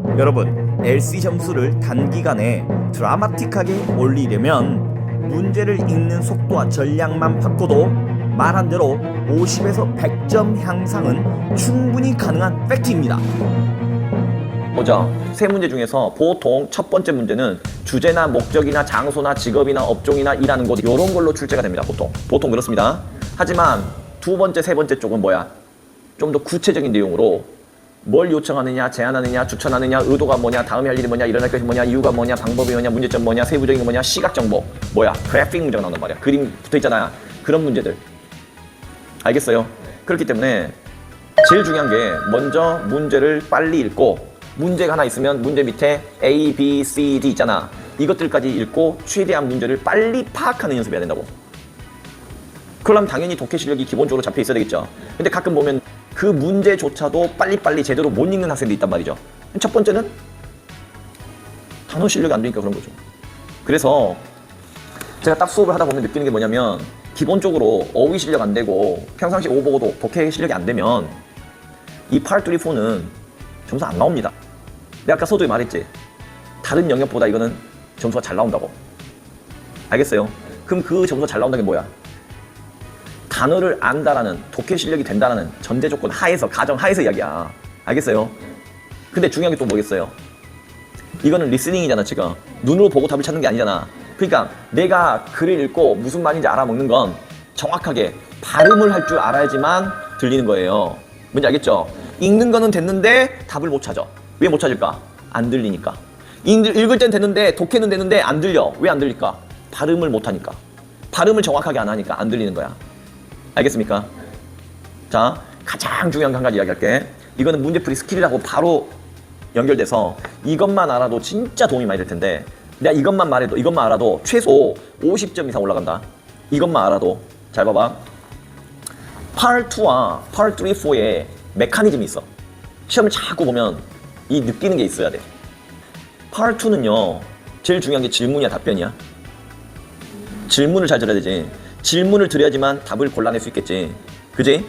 여러분, LC 점수를 단기간에 드라마틱하게 올리려면 문제를 읽는 속도와 전략만 바꿔도 말한 대로 50에서 100점 향상은 충분히 가능한 팩트입니다. 보죠. 세 문제 중에서 보통 첫 번째 문제는 주제나 목적이나 장소나 직업이나 업종이나 일하는 곳 이런 걸로 출제가 됩니다. 보통 그렇습니다. 하지만 두 번째, 세 번째 쪽은 뭐야? 좀 더 구체적인 내용으로 뭘 요청하느냐, 제안하느냐, 추천하느냐, 의도가 뭐냐, 다음에 할 일이 뭐냐, 일어날 것이 뭐냐, 이유가 뭐냐, 방법이 뭐냐, 문제점 뭐냐, 세부적인 게 뭐냐, 시각 정보 뭐야, 그래픽 문제가 나온단 말이야. 그림 붙어 있잖아. 그런 문제들. 알겠어요? 그렇기 때문에 제일 중요한 게 먼저 문제를 빨리 읽고 문제가 하나 있으면 문제 밑에 A, B, C, D 있잖아. 이것들까지 읽고 최대한 문제를 빨리 파악하는 연습해야 된다고. 그러려면 당연히 독해 실력이 기본적으로 잡혀 있어야 되겠죠. 근데 가끔 보면 그 문제조차도 빨리빨리 제대로 못 읽는 학생들이 있단 말이죠. 첫 번째는 단어 실력이 안 되니까 그런 거죠. 그래서 제가 딱 수업을 하다 보면 느끼는 게 뭐냐면 기본적으로 어휘 실력 안 되고 평상시 오보고도 독해 실력이 안 되면 이 8, 3, 4는 점수 안 나옵니다. 내가 아까 서두에 말했지. 다른 영역보다 이거는 점수가 잘 나온다고. 알겠어요? 그럼 그 점수가 잘 나온다는 게 뭐야? 단어를 안다라는, 독해 실력이 된다라는 전제 조건 하에서, 가정 하에서 이야기야. 알겠어요? 근데 중요한 게 또 뭐겠어요? 이거는 리스닝이잖아, 지금. 눈으로 보고 답을 찾는 게 아니잖아. 그러니까 내가 글을 읽고 무슨 말인지 알아먹는 건 정확하게 발음을 할 줄 알아야지만 들리는 거예요. 뭔지 알겠죠? 읽는 거는 됐는데 답을 못 찾아. 왜 못 찾을까? 안 들리니까. 읽을 땐 됐는데, 독해는 됐는데 안 들려. 왜 안 들릴까? 발음을 못 하니까. 발음을 정확하게 안 하니까 안 들리는 거야. 알겠습니까? 자, 가장 중요한 거 한 가지 이야기할게. 이거는 문제풀이 스킬이라고 바로 연결돼서 이것만 알아도 진짜 도움이 많이 될 텐데 내가 이것만 알아도 최소 50점 이상 올라간다. 이것만 알아도. 잘 봐봐. Part 2와 Part 3, 4에 메커니즘이 있어. 시험을 자꾸 보면 이 느끼는 게 있어야 돼. Part 2는요, 제일 중요한 게 질문이야, 답변이야? 질문을 잘 들어야 되지. 질문을 드려야지만 답을 골라낼 수 있겠지. 그지?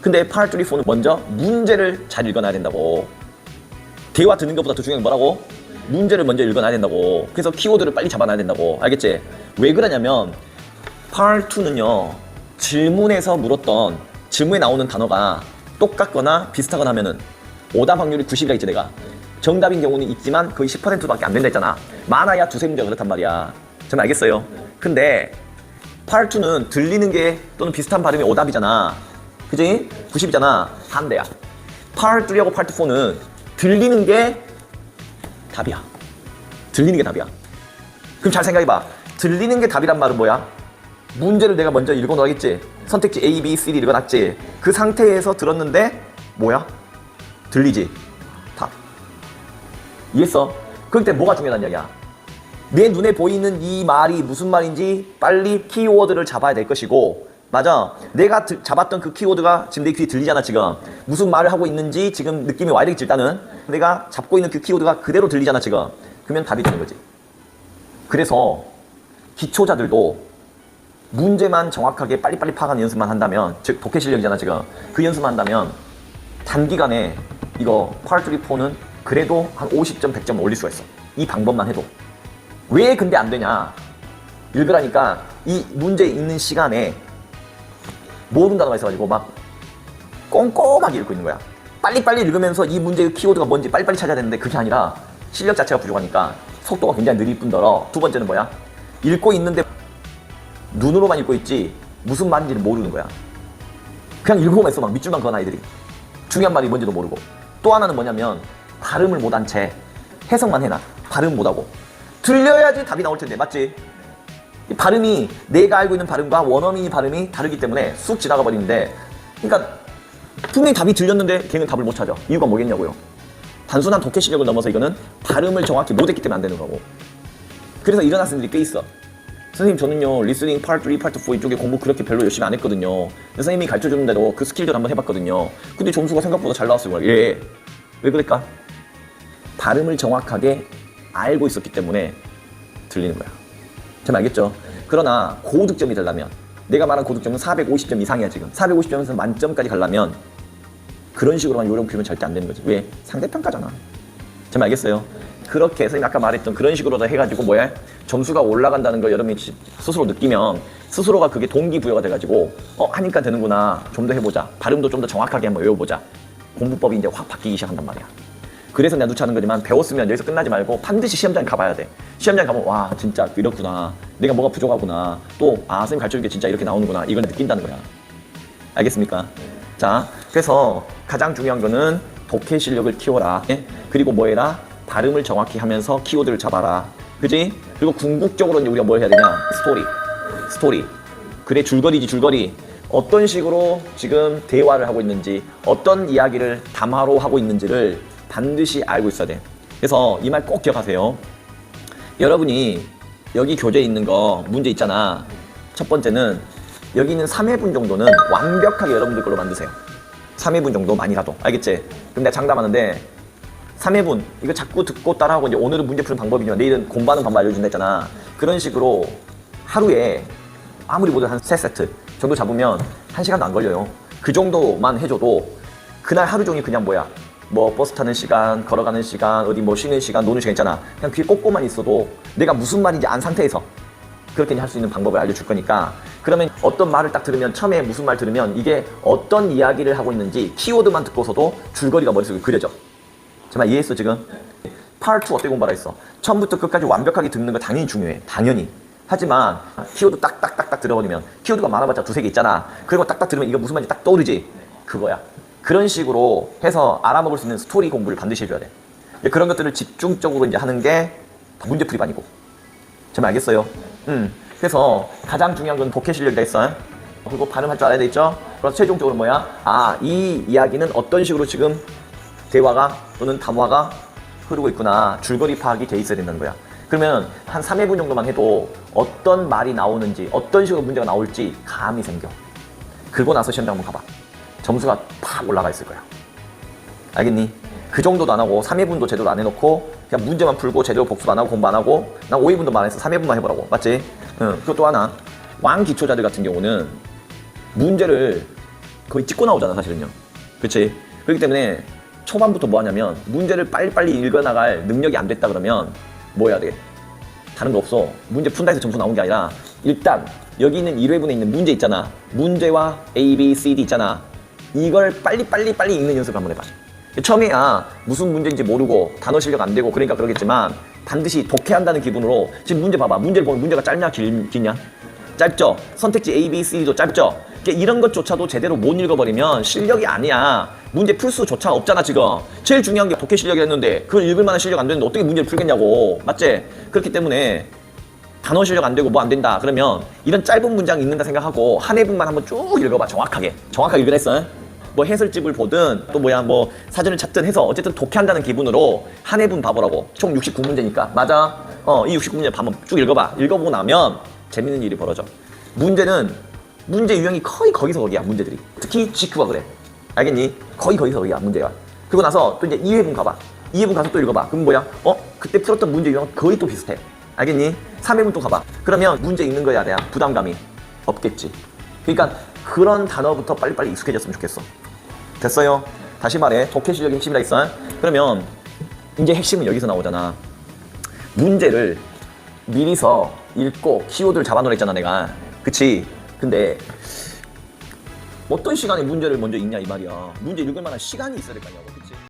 근데 Part 3, 4는 먼저 문제를 잘 읽어놔야 된다고. 대화 듣는 것보다 더 중요한 게 뭐라고? 문제를 먼저 읽어놔야 된다고. 그래서 키워드를 빨리 잡아놔야 된다고. 알겠지? 왜 그러냐면 Part 2는요, 질문에서 물었던, 질문에 나오는 단어가 똑같거나 비슷하거나 하면은 오답 확률이 90이라 했지 내가. 정답인 경우는 있지만 거의 10%밖에 안 된다 했잖아. 많아야 두세 문제가 그렇단 말이야. 전 알겠어요? 근데 Part 2는 들리는 게 또는 비슷한 발음이 오답이잖아. 그지? 90이잖아. 반대야. Part 3하고 Part 4는 들리는 게 답이야. 들리는 게 답이야. 그럼 잘 생각해봐. 들리는 게 답이란 말은 뭐야? 문제를 내가 먼저 읽어놓았겠지. 선택지 A, B, C, D 읽어놨지. 그 상태에서 들었는데 뭐야? 들리지? 답. 이해했어? 그럴 때 뭐가 중요하다는 이야기야? 내 눈에 보이는 이 말이 무슨 말인지 빨리 키워드를 잡아야 될 것이고, 맞아. 내가 잡았던 그 키워드가 지금 내 귀에 들리잖아, 지금. 무슨 말을 하고 있는지 지금 느낌이 와야 되겠지, 일단은. 내가 잡고 있는 그 키워드가 그대로 들리잖아, 지금. 그러면 답이 되는 거지. 그래서 기초자들도 문제만 정확하게 빨리빨리 파악하는 연습만 한다면, 즉 독해 실력이잖아, 지금. 그 연습만 한다면 단기간에 이거 Part 3, 4는 그래도 한 50점, 100점 올릴 수가 있어. 이 방법만 해도. 왜 근데 안 되냐? 읽으라니까 이 문제 읽는 시간에 모든 단어가 있어가지고 막 꼼꼼하게 읽고 있는 거야. 빨리빨리 읽으면서 이 문제의 키워드가 뭔지 빨리빨리 찾아야 되는데 그게 아니라 실력 자체가 부족하니까 속도가 굉장히 느릴 뿐더러, 두 번째는 뭐야? 읽고 있는데 눈으로만 읽고 있지 무슨 말인지는 모르는 거야. 그냥 읽고만 있어. 막 밑줄만 그은 아이들이. 중요한 말이 뭔지도 모르고. 또 하나는 뭐냐면 발음을 못한 채 해석만 해놔. 발음 못하고. 들려야지 답이 나올 텐데, 맞지? 이 발음이 내가 알고 있는 발음과 원어민이 발음이 다르기 때문에 쑥 지나가 버리는데, 그러니까 분명히 답이 들렸는데 걔는 답을 못 찾아. 이유가 뭐겠냐고요? 단순한 독해 실력을 넘어서 이거는 발음을 정확히 못했기 때문에 안 되는 거고. 그래서 이런 학생들이 꽤 있어. 선생님, 저는요 리스닝 파트 3, 파트 4 이쪽에 공부 그렇게 별로 열심히 안 했거든요. 선생님이 가르쳐주는데도 그 스킬들 한번 해봤거든요. 근데 점수가 생각보다 잘 나왔어요. 예. 왜 그럴까? 발음을 정확하게 알고 있었기 때문에 들리는 거야. 잘 알겠죠? 그러나 고득점이 되려면, 내가 말한 고득점은 450점 이상이야 지금. 450점에서 만점까지 가려면 그런 식으로만 요령 피우면 절대 안 되는 거지. 왜? 상대평가잖아. 좀 알겠어요? 그렇게 선생님 아까 말했던 그런 식으로 해가지고 뭐야? 점수가 올라간다는 걸 여러분이 스스로 느끼면 스스로가 그게 동기부여가 돼가지고 하니까 되는구나. 좀 더 해보자. 발음도 좀 더 정확하게 한번 외워보자. 공부법이 이제 확 바뀌기 시작한단 말이야. 그래서 내가 누차하는 거지만 배웠으면 여기서 끝나지 말고 반드시 시험장에 가봐야 돼. 시험장에 가면 와 진짜 이렇구나. 내가 뭐가 부족하구나. 또 선생님 가르쳐준 게 진짜 이렇게 나오는구나. 이걸 느낀다는 거야. 알겠습니까? 자, 그래서 가장 중요한 거는 독해 실력을 키워라. 예? 그리고 뭐 해라? 발음을 정확히 하면서 키워드를 잡아라. 그지? 그리고 궁극적으로 이제 우리가 뭘 해야 되냐? 스토리. 그래, 줄거리지, 줄거리. 어떤 식으로 지금 대화를 하고 있는지, 어떤 이야기를 담화로 하고 있는지를 반드시 알고 있어야 돼. 그래서 이 말 꼭 기억하세요. 여러분이 여기 교재에 있는 거 문제 있잖아. 첫 번째는 여기 있는 3회분 정도는 완벽하게 여러분들 걸로 만드세요. 3회분 정도만이라도. 알겠지? 그럼 내가 장담하는데 3회분 이거 자꾸 듣고 따라하고 이제 오늘은 문제 푸는 방법이지만 내일은 공부하는 방법 알려준다 했잖아. 그런 식으로 하루에 아무리 못해도 한 3세트 정도 잡으면 1시간도 안 걸려요. 그 정도만 해줘도 그날 하루 종일 그냥 뭐 버스 타는 시간, 걸어가는 시간, 어디 뭐 쉬는 시간, 노는 시간 있잖아. 그냥 귀에 꽂고만 있어도 내가 무슨 말인지 안 상태에서 그렇게 할 수 있는 방법을 알려줄 거니까. 그러면 어떤 말을 딱 들으면 처음에 무슨 말 들으면 이게 어떤 이야기를 하고 있는지 키워드만 듣고서도 줄거리가 머릿속에 그려져. 정말 이해했어 지금? 파트 2 어떻게 공부하라 했어? 처음부터 끝까지 완벽하게 듣는 거 당연히 중요해. 당연히. 하지만 키워드 딱딱딱딱 들어버리면 키워드가 많아봤자 2-3개 있잖아. 그리고 딱딱 들으면 이거 무슨 말인지 딱 떠오르지? 그거야. 그런 식으로 해서 알아먹을 수 있는 스토리 공부를 반드시 해줘야 돼. 그런 것들을 집중적으로 이제 하는 게 문제풀이반이고. 정말 알겠어요? 그래서 가장 중요한 건 독해 실력이다 했어. 그리고 발음할 줄 알아야 되겠죠? 그래서 최종적으로 뭐야? 이 이야기는 어떤 식으로 지금 대화가 또는 담화가 흐르고 있구나. 줄거리 파악이 돼 있어야 된다는 거야. 그러면 한 3회분 정도만 해도 어떤 말이 나오는지 어떤 식으로 문제가 나올지 감이 생겨. 그러고 나서 시험장 한번 가봐. 점수가 팍 올라가 있을 거야. 알겠니? 그 정도도 안 하고 3회분도 제대로 안 해놓고 그냥 문제만 풀고 제대로 복습 안 하고 공부 안 하고 난 5회분도 안 해서 3회분만 해보라고. 맞지? 그것도 하나. 왕기초자들 같은 경우는 문제를 거의 찍고 나오잖아 사실은요. 그렇지? 그렇기 때문에 초반부터 뭐 하냐면 문제를 빨리빨리 읽어나갈 능력이 안 됐다 그러면 뭐 해야 돼? 다른 거 없어. 문제 푼다 해서 점수 나온 게 아니라 일단 여기 있는 1회분에 있는 문제 있잖아. 문제와 A, B, C, D 있잖아. 이걸 빨리 읽는 연습을 한번 해봐. 처음에야 무슨 문제인지 모르고 단어 실력 안 되고 그러니까 그러겠지만 반드시 독해한다는 기분으로 지금 문제 봐봐. 문제를 보면 문제가 짧냐 길냐? 짧죠? 선택지 A, B, C, D도 짧죠? 이런 것조차도 제대로 못 읽어버리면 실력이 아니야. 문제 풀 수조차 없잖아 지금. 제일 중요한 게 독해 실력이었는데 그걸 읽을 만한 실력 안 되는데 어떻게 문제를 풀겠냐고. 맞지? 그렇기 때문에 단어 실력 안 되고 뭐 안 된다 그러면 이런 짧은 문장 읽는다 생각하고 한 회분만 한번 쭉 읽어봐. 정확하게 읽으랬어. 뭐 해설집을 보든 또 뭐 사전을 찾든 해서 어쨌든 독해한다는 기분으로 한 회분 봐보라고. 총 69문제니까. 맞아? 이 69문제 한번 쭉 읽어봐. 읽어보고 나면 재밌는 일이 벌어져. 문제 유형이 거의 거기서 거기야. 문제들이. 특히 GQ가 그래. 알겠니? 거의 거기서 거기야 문제가. 그리고 나서 또 이제 2회분 가봐. 2회분 가서 또 읽어봐. 그럼 뭐야? 그때 풀었던 문제 유형 거의 또 비슷해. 알겠니? 3회분 또 가봐. 그러면 문제 읽는 거야 내가 부담감이 없겠지. 그러니까 그런 단어부터 빨리빨리 익숙해졌으면 좋겠어. 됐어요? 다시 말해. 독해 실력이 핵심이라 있어. 그러면 이제 핵심은 여기서 나오잖아. 문제를 미리서 읽고 키워드를 잡아놓으라 했잖아 내가. 그치? 근데 어떤 시간에 문제를 먼저 읽냐 이 말이야. 문제 읽을 만한 시간이 있어야 될 거 아니냐고. 그치?